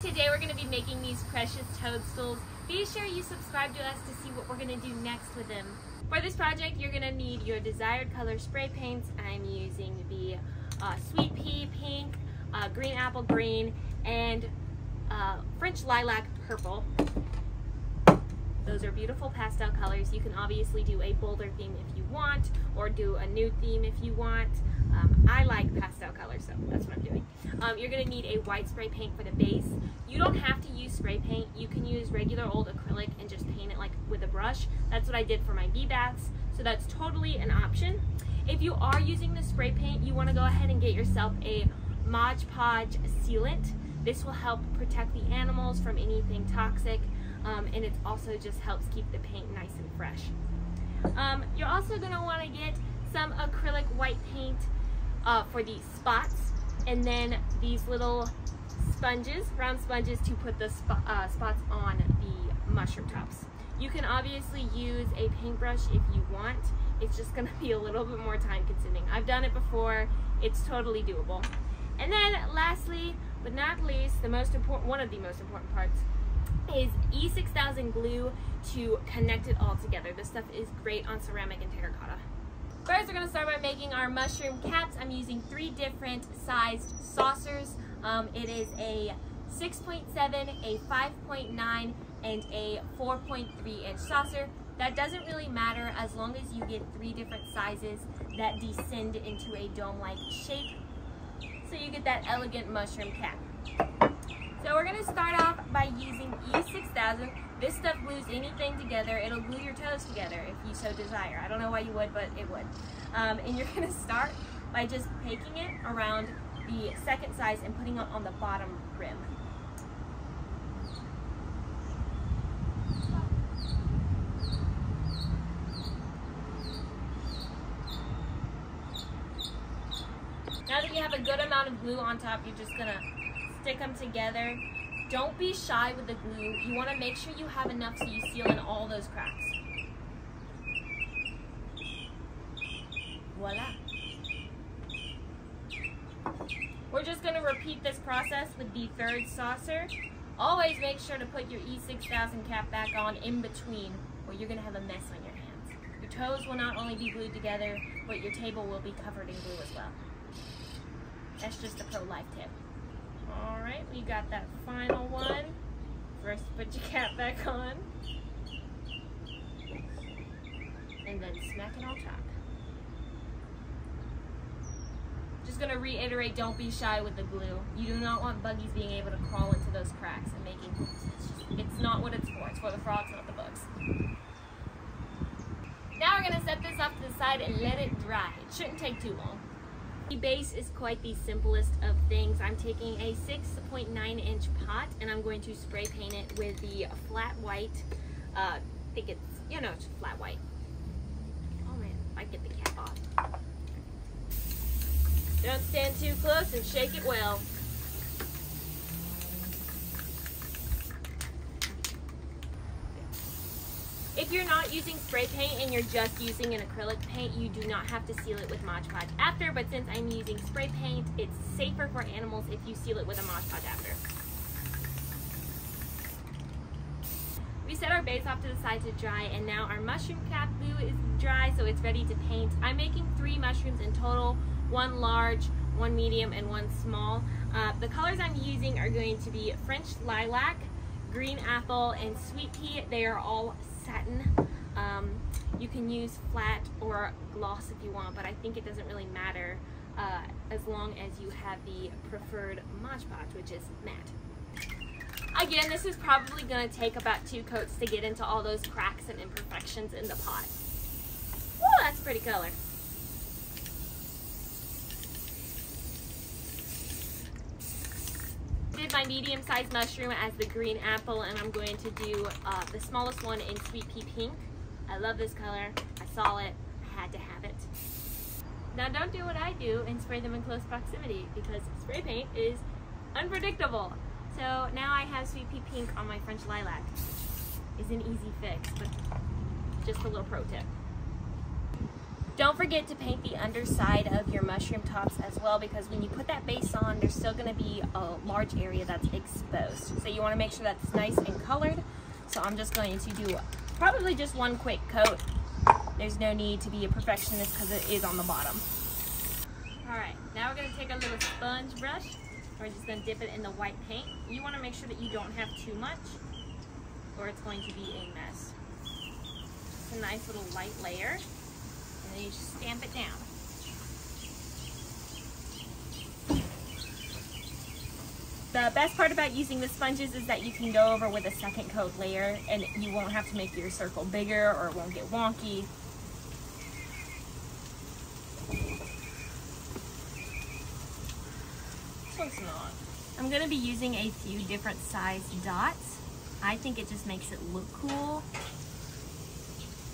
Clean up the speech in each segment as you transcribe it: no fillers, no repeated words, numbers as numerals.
Today we're going to be making these precious toadstools. Be sure you subscribe to us to see what we're going to do next with them. For this project, you're going to need your desired color spray paints. I'm using the Sweet Pea Pink, Green Apple Green, and French Lilac Purple. Those are beautiful pastel colors. You can obviously do a bolder theme if you want, or do a nude theme if you want. I like pastel colors, so that's what I'm doing. You're going to need a white spray paint for the base. You don't have to use spray paint. You can use regular old acrylic and just paint it like with a brush. That's what I did for my bee baths, so that's totally an option. If you are using the spray paint, you want to go ahead and get yourself a Modge Podge sealant. This will help protect the animals from anything toxic, and it also just helps keep the paint nice and fresh. You're also going to want to get some acrylic white paint for the spots, and then these little sponges, round sponges, to put the spots on the mushroom tops. You can obviously use a paintbrush if you want. It's just going to be a little bit more time consuming. I've done it before. It's totally doable. And then lastly, but not least, one of the most important parts is E6000 glue to connect it all together. This stuff is great on ceramic and terracotta. First, we're going to start by making our mushroom caps. I'm using 3 different sized saucers. It is a 6.7, a 5.9, and a 4.3 inch saucer. That doesn't really matter as long as you get 3 different sizes that descend into a dome-like shape, so you get that elegant mushroom cap. So we're going to start off by using E6000. This stuff glues anything together. It'll glue your toes together if you so desire. I don't know why you would, but it would. And you're going to start by just taking it around the second size and putting it on the bottom rim. Now that you have a good amount of glue on top, you're just going to stick them together. Don't be shy with the glue. You want to make sure you have enough so you seal in all those cracks. Voila. We're just going to repeat this process with the 3rd saucer. Always make sure to put your E6000 cap back on in between, or you're going to have a mess on your hands. Your toes will not only be glued together, but your table will be covered in glue as well. That's just a pro-life tip. Alright, we got that final one. First, put your cap back on. And then smack it on top. Just going to reiterate, don't be shy with the glue. You do not want buggies being able to crawl into those cracks and making holes. It's not what it's for. It's for the frogs, not the bugs. Now we're going to set this off to the side and let it dry. It shouldn't take too long. The base is quite the simplest of things. I'm taking a 6.9 inch pot and I'm going to spray paint it with the flat white. I think it's, it's flat white. Oh man, I get the cap off. Don't stand too close and shake it well. If you're not using spray paint and you're just using an acrylic paint, you do not have to seal it with Modge Podge after, but since I'm using spray paint, it's safer for animals if you seal it with a Modge Podge after. We set our base off to the side to dry, and now our mushroom cap glue is dry, so it's ready to paint. I'm making 3 mushrooms in total, 1 large, 1 medium, and 1 small. The colors I'm using are going to be French Lilac, Green Apple, and Sweet Pea. They are all satin. You can use flat or gloss if you want, but I think it doesn't really matter as long as you have the preferred Modge Podge, which is matte. Again, this is probably going to take about 2 coats to get into all those cracks and imperfections in the pot. Woo, that's a pretty color. Did my medium-sized mushroom as the green apple, and I'm going to do the smallest one in Sweet Pea Pink. I love this color. I saw it. I had to have it. Now don't do what I do and spray them in close proximity, because spray paint is unpredictable. So now I have Sweet Pea Pink on my French Lilac, which is an easy fix, but just a little pro tip. Don't forget to paint the underside of your mushroom tops as well, because when you put that base on, there's still going to be a large area that's exposed. So you want to make sure that's nice and colored. So I'm just going to do probably just one quick coat. There's no need to be a perfectionist because it is on the bottom. Alright, now we're going to take a little sponge brush. We're just going to dip it in the white paint. You want to make sure that you don't have too much, or it's going to be a mess. It's a nice little light layer, and then you just stamp it down. The best part about using the sponges is that you can go over with a second coat layer, and you won't have to make your circle bigger, or it won't get wonky. This one's not. I'm going to be using a few different sized dots. I think it just makes it look cool.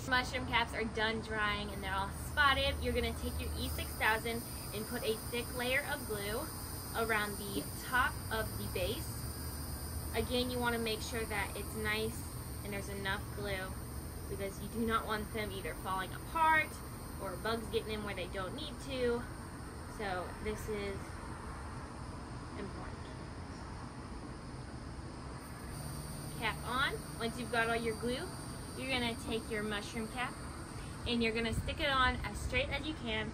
Mushroom caps are done drying and they're all spotted. You're going to take your E6000 and put a thick layer of glue around the top of the base. Again, you want to make sure that it's nice and there's enough glue, because you do not want them either falling apart or bugs getting in where they don't need to. So this is important. Cap on. Once you've got all your glue, you're going to take your mushroom cap and you're going to stick it on as straight as you can.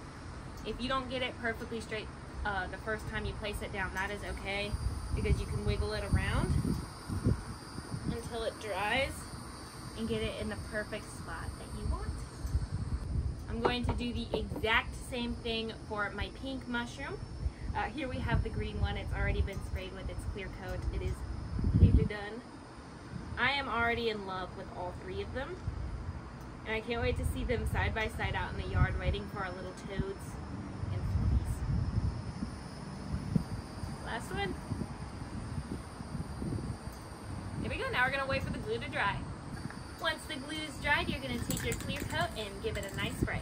If you don't get it perfectly straight the first time you place it down, that is okay, because you can wiggle it around until it dries and get it in the perfect spot that you want. I'm going to do the exact same thing for my pink mushroom. Here we have the green one. It's already been sprayed with its clear coat. It is completely done. I am already in love with all three of them, and I can't wait to see them side by side out in the yard waiting for our little toads and fleas. Last one. Here we go. Now we're going to wait for the glue to dry. Once the glue is dried, you're going to take your clear coat and give it a nice spray.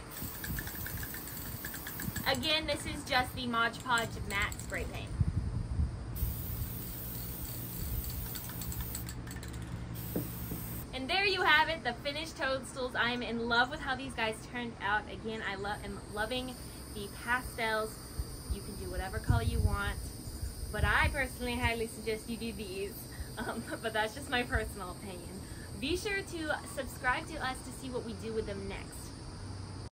Again, this is just the Modge Podge matte spray paint. And there you have it, the finished toadstools. I am in love with how these guys turned out. Again, I am loving the pastels. You can do whatever color you want, but I personally highly suggest you do these. But that's just my personal opinion. Be sure to subscribe to us to see what we do with them next.